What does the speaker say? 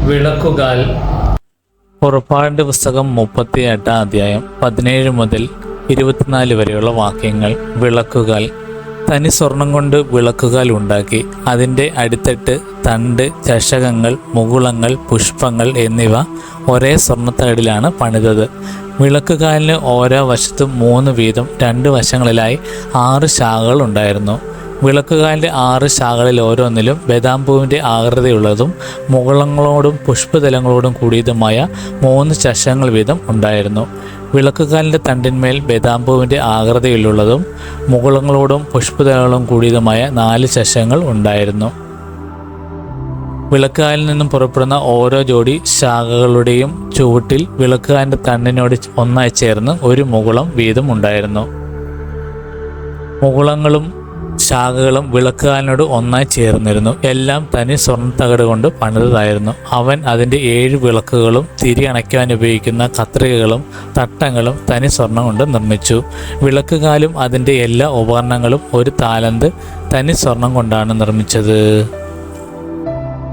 വിളക്കുകാൽ. പുറപ്പാടിൻ്റെ പുസ്തകം 38 അധ്യായം 17 മുതൽ 24 വരെയുള്ള വാക്യങ്ങൾ. വിളക്കുകാൽ. തനി സ്വർണം കൊണ്ട് വിളക്കുകാൽ ഉണ്ടാക്കി. അതിൻ്റെ അടിത്തട്ട്, തണ്ട്, ചഷകങ്ങൾ, മുകുളങ്ങൾ, പുഷ്പങ്ങൾ എന്നിവ ഒരേ സ്വർണ്ണത്തകടിലാണ് പണിതത്. വിളക്കുകാലിന് ഓരോ വശത്തും 3 വീതം 2 വശങ്ങളിലായി 6 ശാഖകൾ ഉണ്ടായിരുന്നു. വിളക്കുകാലിൻ്റെ 6 ശാഖകളിൽ ഓരോന്നിലും ബദാംപൂവിൻ്റെ ആകൃതിയുള്ളതും മുകുളങ്ങളോടും പുഷ്പതലങ്ങളോടും കൂടിയതുമായ 3 ചഷകങ്ങൾ വീതം ഉണ്ടായിരുന്നു. വിളക്കുകാലിൻ്റെ തണ്ടിന്മേൽ ബദാംപൂവിൻ്റെ ആകൃതിയിലുള്ളതും മുകുളങ്ങളോടും പുഷ്പതലങ്ങളും കൂടിയതുമായ 4 ചഷകങ്ങൾ ഉണ്ടായിരുന്നു. വിളക്കുകാലിൽ നിന്നും പുറപ്പെടുന്ന ഓരോ ജോഡി ശാഖകളുടെയും ചുവട്ടിൽ വിളക്കുകാലിൻ്റെ തണ്ടിനോട് ഒന്നായി ചേർന്ന് 1 മുകുളം വീതം ഉണ്ടായിരുന്നു. മുകുളങ്ങളും ശാഖകളും വിളക്കുകാലിനോട് ഒന്നായി ചേർന്നിരുന്നു. എല്ലാം തനി സ്വർണ്ണത്തകട് കൊണ്ട് പണിതതായിരുന്നു. അവൻ അതിൻ്റെ 7 വിളക്കുകളും തിരി അണയ്ക്കുവാൻ ഉപയോഗിക്കുന്ന കത്രികകളും തട്ടങ്ങളും തനി സ്വർണം കൊണ്ട് നിർമ്മിച്ചു. വിളക്കുകാലും അതിൻ്റെ എല്ലാ ഉപകരണങ്ങളും 1 താലന്ത് തനി സ്വർണം കൊണ്ടാണ് നിർമ്മിച്ചത്.